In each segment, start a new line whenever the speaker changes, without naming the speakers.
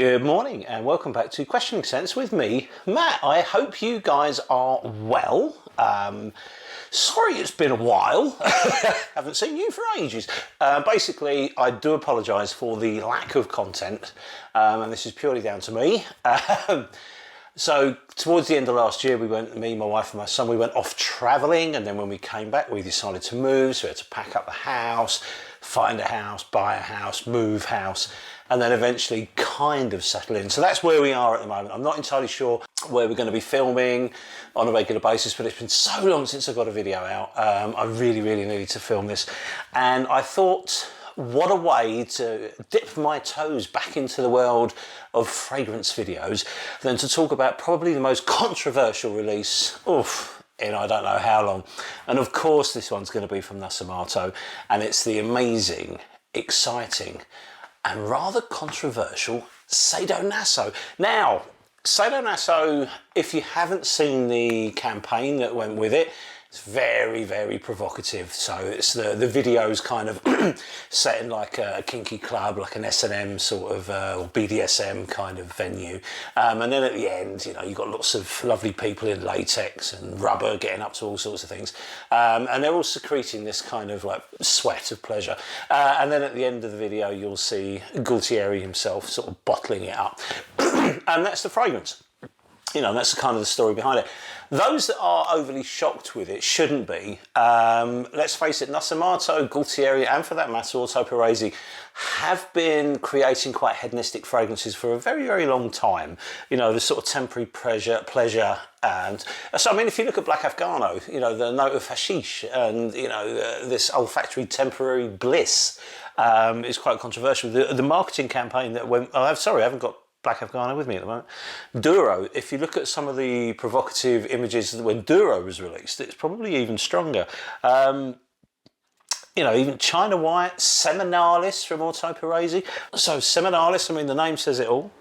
Good morning and welcome back to Questioning Sense with me, Matt. I hope you guys are well. Sorry it's been a while. Haven't seen you for ages. Basically, I do apologise for the lack of content, and this is purely down to me. So towards the end of last year, me, my wife and my son, we went off travelling, and then when we came back, we decided to move. So we had to pack up the house, find a house, buy a house, move house, and then eventually kind of settle in. So that's where we are at the moment. I'm not entirely sure where we're going to be filming on a regular basis, but it's been so long since I got a video out. I really needed to film this, and I thought, what a way to dip my toes back into the world of fragrance videos than to talk about probably the most controversial release in I don't know how long. And of course this one's going to be from Nasomatto, and it's the amazing, exciting and rather controversial Sadonaso. Now, Sadonaso, if you haven't seen the campaign that went with it, it's very provocative. So it's the video's kind of set in like a kinky club, like an S&M sort of or BDSM kind of venue, and then at the end, you know, you've got lots of lovely people in latex and rubber getting up to all sorts of things, and they're all secreting this kind of like sweat of pleasure, and then at the end of the video you'll see Gualtieri himself sort of bottling it up, and that's the fragrance. You know, that's kind of the story behind it. Those that are overly shocked with it shouldn't be. Let's face it, Nasomatto, Gualtieri, and for that matter, also Parisi, have been creating quite hedonistic fragrances for a very long time. You know, the sort of temporary pleasure, and so I mean, if you look at Black Afghano, you know, the note of hashish, and you know, this olfactory temporary bliss is quite controversial. The marketing campaign that went, I haven't got Black Afghano with me at the moment. Duro, if you look at some of the provocative images when Duro was released, it's probably even stronger. You know, even China White, Seminalis from Auto Parisi. So Seminalis, I mean, the name says it all.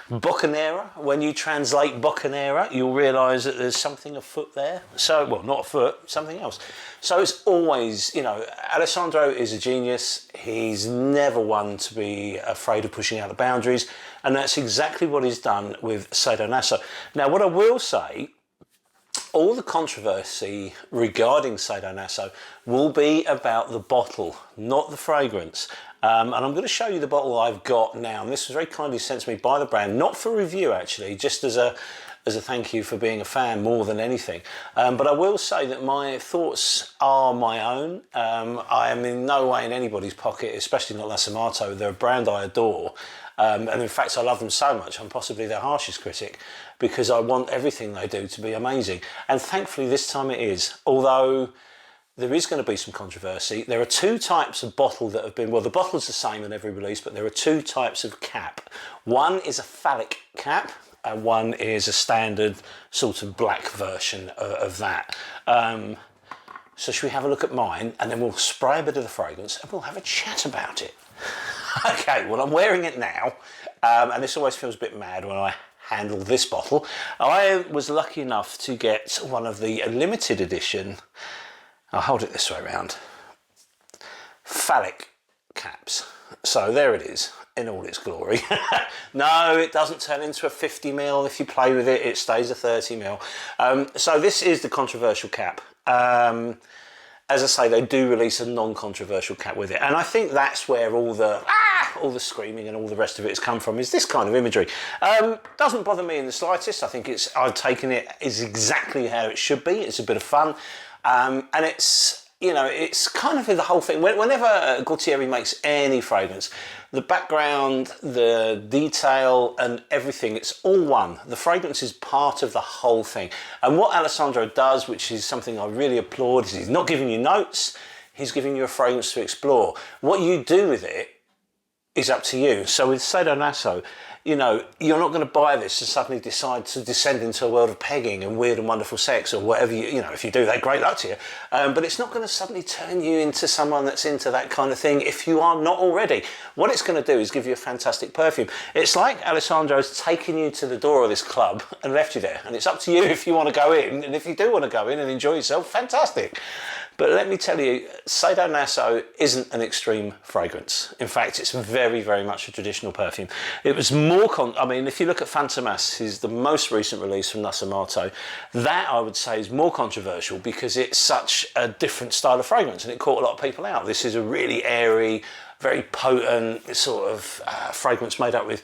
Boccanera, when you translate Boccanera, you'll realise that there's something afoot there. So, well, not afoot, something else. So it's always, you know, Alessandro is a genius. He's never one to be afraid of pushing out the boundaries, and that's exactly what he's done with Sadonaso. Now, what I will say, all the controversy regarding Sadonaso will be about the bottle, not the fragrance. And I'm going to show you the bottle I've got now. And this was very kindly sent to me by the brand, not for review actually, just as a thank you for being a fan more than anything. But I will say that my thoughts are my own. I am in no way in anybody's pocket, especially not Nasomatto. They're a brand I adore. And in fact, I love them so much, I'm possibly their harshest critic, because I want everything they do to be amazing. And thankfully this time it is, although there is going to be some controversy. There are two types of bottle that have been, well, the bottle's the same in every release, but there are two types of cap. One is a phallic cap, and one is a standard sort of black version of that. So should we have a look at mine, and then we'll spray a bit of the fragrance, and we'll have a chat about it. Okay, well, I'm wearing it now, and this always feels a bit mad when I handle this bottle. I was lucky enough to get one of the limited edition, I'll hold it this way around, phallic caps. So there it is in all its glory. No, it doesn't turn into a 50ml. If you play with it, it stays a 30ml. So this is the controversial cap. As I say, they do release a non-controversial cap with it, and I think that's where all the screaming and all the rest of it has come from, is this kind of imagery. Doesn't bother me in the slightest. I think I've taken it is exactly how it should be. It's a bit of fun. And it's, you know, it's kind of the whole thing. Whenever Gualtieri makes any fragrance, the background, the detail and everything, it's all one. The fragrance is part of the whole thing. And what Alessandro does, which is something I really applaud, is he's not giving you notes, he's giving you a fragrance to explore. What you do with it is up to you. So with Sadonaso, you know, you're not going to buy this and suddenly decide to descend into a world of pegging and weird and wonderful sex or whatever you know, if you do that, great luck to you. But it's not going to suddenly turn you into someone that's into that kind of thing if you are not already. What it's going to do is give you a fantastic perfume. It's like Alessandro's taken you to the door of this club and left you there. And it's up to you if you want to go in. And if you do want to go in and enjoy yourself, fantastic. But let me tell you, Sadonaso isn't an extreme fragrance. In fact, it's very much a traditional perfume. It was more I mean, if you look at Fantomas, is the most recent release from Nasomatto, that I would say is more controversial because it's such a different style of fragrance and it caught a lot of people out. This is a really airy, very potent sort of fragrance made up with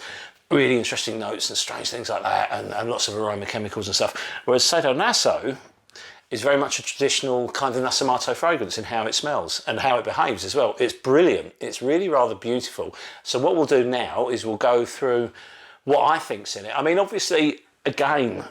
really interesting notes and strange things like that, and lots of aroma chemicals and stuff. Whereas Sadonaso is very much a traditional kind of Nasomatto fragrance in how it smells and how it behaves as well. It's brilliant. It's really rather beautiful. So what we'll do now is we'll go through what I think's in it. I mean, obviously, again,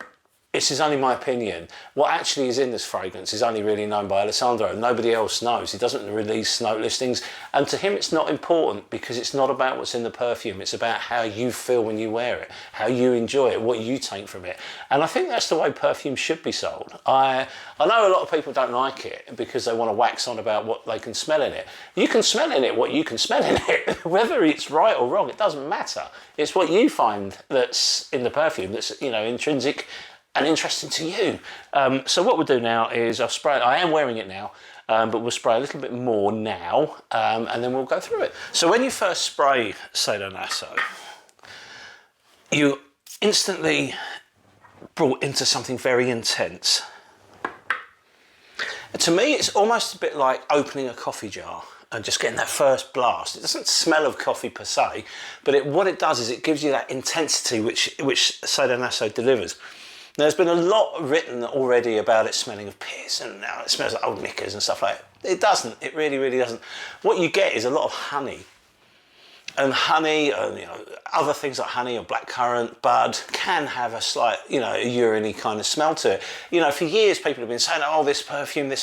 this is only my opinion. What actually is in this fragrance is only really known by Alessandro. Nobody else knows. He doesn't release note listings. And to him, it's not important because it's not about what's in the perfume. It's about how you feel when you wear it, how you enjoy it, what you take from it. And I think that's the way perfume should be sold. I know a lot of people don't like it because they want to wax on about what they can smell in it. You can smell in it what you can smell in it. Whether it's right or wrong, it doesn't matter. It's what you find that's in the perfume that's, you know, intrinsic and interesting to you. So what we'll do now is I'll spray it. I am wearing it now, but we'll spray a little bit more now, and then we'll go through it. So when you first spray Sadonaso, you instantly brought into something very intense. To me, it's almost a bit like opening a coffee jar and just getting that first blast. It doesn't smell of coffee per se, but what it does is it gives you that intensity which Sadonaso delivers. There's been a lot written already about it smelling of piss and now it smells like old knickers and stuff like that. It doesn't. It really, really doesn't. What you get is a lot of honey. And honey, and, you know, other things like honey or blackcurrant, bud, can have a slight, you know, urine-y kind of smell to it. You know, for years people have been saying, oh, this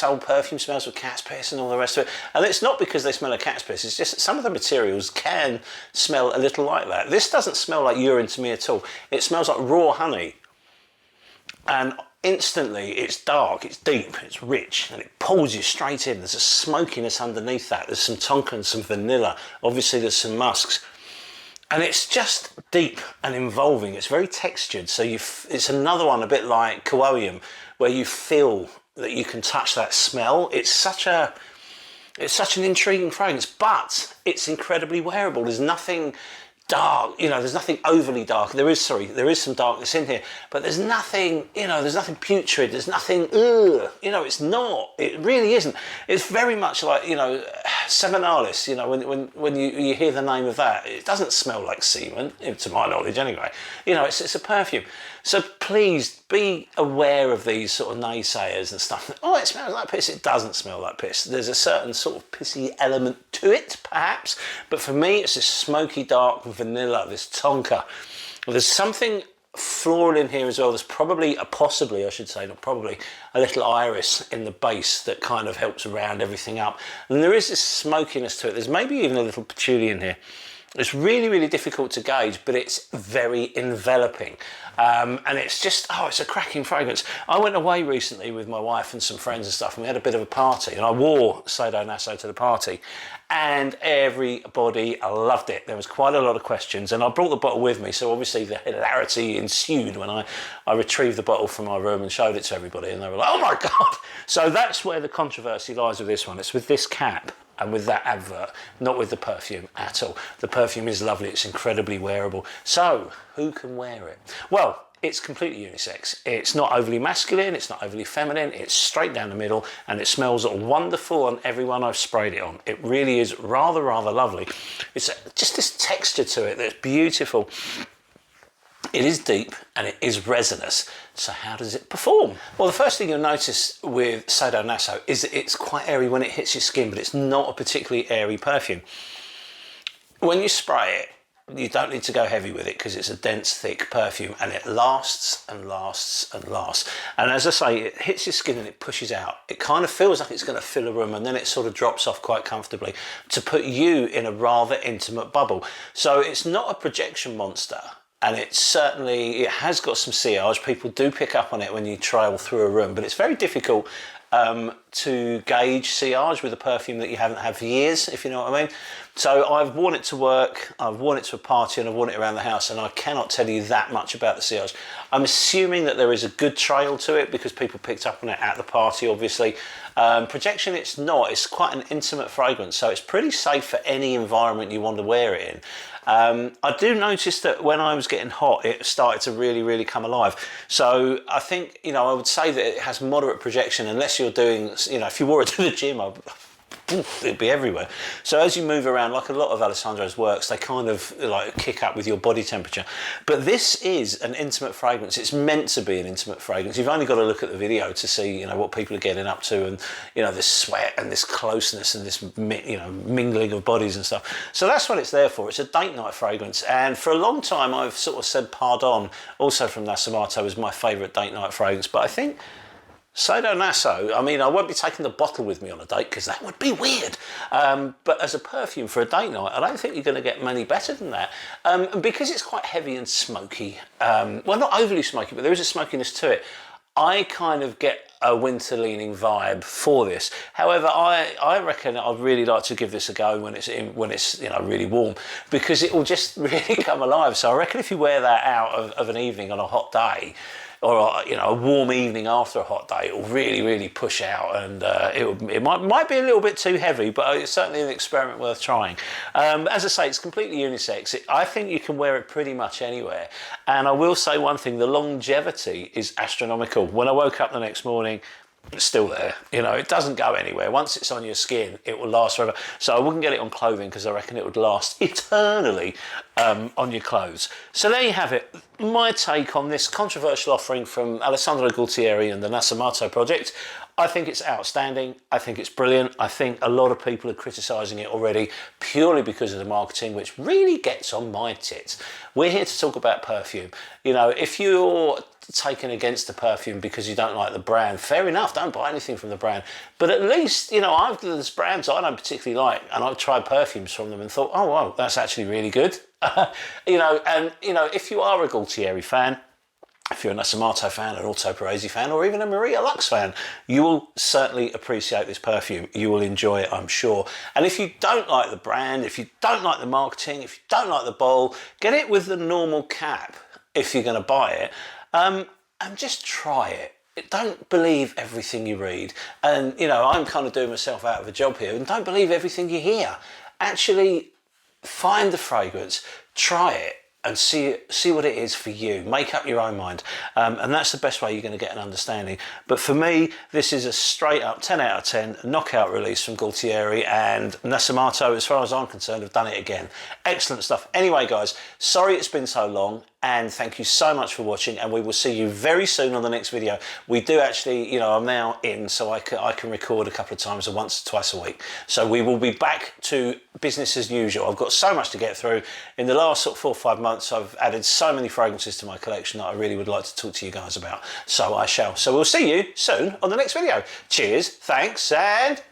old perfume smells of cat's piss and all the rest of it. And it's not because they smell of cat's piss, it's just that some of the materials can smell a little like that. This doesn't smell like urine to me at all. It smells like raw honey. And instantly it's dark, it's deep, it's rich, and it pulls you straight in. There's a smokiness underneath that. There's some tonka and some vanilla. Obviously there's some musks. And it's just deep and involving. It's very textured. So it's another one a bit like Coium, where you feel that you can touch that smell. It's such an intriguing fragrance, but it's incredibly wearable. There's nothing dark, you know, there's nothing overly dark. There is some darkness in here, but there's nothing, you know, there's nothing putrid, there's nothing, you know, it's not, it really isn't. It's very much like, you know, Seminalis, you know, when you hear the name of that, it doesn't smell like semen, to my knowledge anyway. You know, it's a perfume. So please be aware of these sort of naysayers and stuff. Oh, it smells like piss. It doesn't smell like piss. There's a certain sort of pissy element to it, perhaps. But for me, it's this smoky, dark vanilla, this tonka. There's something floral in here as well. There's possibly, not probably, a little iris in the base that kind of helps round everything up. And there is this smokiness to it. There's maybe even a little patchouli in here. It's really, really difficult to gauge, but it's very enveloping. And it's just, it's a cracking fragrance. I went away recently with my wife and some friends and stuff, and we had a bit of a party, and I wore Sadonaso to the party, and everybody loved it. There was quite a lot of questions, and I brought the bottle with me, so obviously the hilarity ensued when I retrieved the bottle from my room and showed it to everybody, and they were like, oh my God! So that's where the controversy lies with this one. It's with this cap and with that advert, not with the perfume at all. The perfume is lovely, it's incredibly wearable. So, who can wear it? Well, it's completely unisex. It's not overly masculine, it's not overly feminine, it's straight down the middle, and it smells wonderful on everyone I've sprayed it on. It really is rather, rather lovely. It's just this texture to it that's beautiful. It is deep and it is resinous. So how does it perform? Well, the first thing you'll notice with Sadonaso is that it's quite airy when it hits your skin, but it's not a particularly airy perfume. When you spray it, you don't need to go heavy with it because it's a dense, thick perfume, and it lasts and lasts and lasts. And as I say, it hits your skin and it pushes out. It kind of feels like it's going to fill a room, and then it sort of drops off quite comfortably to put you in a rather intimate bubble. So it's not a projection monster. And it has got some sillage. People do pick up on it when you trail through a room, but it's very difficult to gauge sillage with a perfume that you haven't had for years, if you know what I mean. So I've worn it to work, I've worn it to a party, and I've worn it around the house, and I cannot tell you that much about the sillage. I'm assuming that there is a good trail to it because people picked up on it at the party, obviously. Projection, it's not. It's quite an intimate fragrance, so it's pretty safe for any environment you want to wear it in. I do notice that when I was getting hot, it started to really come alive. So I think, you know, I would say that it has moderate projection, unless you're doing, you know, if you wore it to the gym, it'd be everywhere. So as you move around, like a lot of Alessandro's works, they kind of like kick up with your body temperature. But this is an intimate fragrance. It's meant to be an intimate fragrance. You've only got to look at the video to see, you know, what people are getting up to, and, you know, this sweat and this closeness and this, you know, mingling of bodies and stuff. So that's what it's there for. It's a date night fragrance. And for a long time, I've sort of said Pardon, also from Nasomatto, was my favourite date night fragrance. But I think Sadonaso, I mean, I won't be taking the bottle with me on a date because that would be weird. But as a perfume for a date night, I don't think you're going to get many better than that. And because it's quite heavy and smoky, well, not overly smoky, but there is a smokiness to it, I kind of get a winter-leaning vibe for this. However, I reckon I'd really like to give this a go when it's you know, really warm, because it will just really come alive. So I reckon if you wear that out of an evening on a hot day, or, you know, a warm evening after a hot day, it will really push out, and it might be a little bit too heavy, but it's certainly an experiment worth trying. As I say, it's completely unisex. I think you can wear it pretty much anywhere. And I will say one thing, the longevity is astronomical. When I woke up the next morning, it's still there. You know, it doesn't go anywhere. Once it's on your skin, it will last forever. So I wouldn't get it on clothing because I reckon it would last eternally on your clothes. So there you have it. My take on this controversial offering from Alessandro Gualtieri and the Nasomatto project. I think it's outstanding. I think it's brilliant. I think a lot of people are criticising it already purely because of the marketing, which really gets on my tits. We're here to talk about perfume. You know, if you're taken against the perfume because you don't like the brand, fair enough, don't buy anything from the brand. But at least, you know, there's brands I don't particularly like, and I've tried perfumes from them and thought, oh, wow, that's actually really good. You know, and, you know, if you are a Gualtieri fan, if you're a Nasomatto fan, an Alto Parisi fan, or even a Maria Lux fan, you will certainly appreciate this perfume. You will enjoy it, I'm sure. And if you don't like the brand, if you don't like the marketing, if you don't like the bottle, get it with the normal cap if you're going to buy it, and just try it. Don't believe everything you read. And, you know, I'm kind of doing myself out of a job here, and don't believe everything you hear. Actually find the fragrance, try it, and see what it is for you. Make up your own mind. And that's the best way you're going to get an understanding. But for me, this is a straight up 10 out of 10 knockout release from Gualtieri, and Nasomatto, as far as I'm concerned, have done it again. Excellent stuff. Anyway, guys, sorry it's been so long, and thank you so much for watching, and we will see you very soon on the next video. We do actually, you know, I'm now in, so I can record a couple of times, or once or twice a week. So we will be back to business as usual. I've got so much to get through. In the last sort of 4 or 5 months, I've added so many fragrances to my collection that I really would like to talk to you guys about. So I shall. So we'll see you soon on the next video. Cheers, thanks, and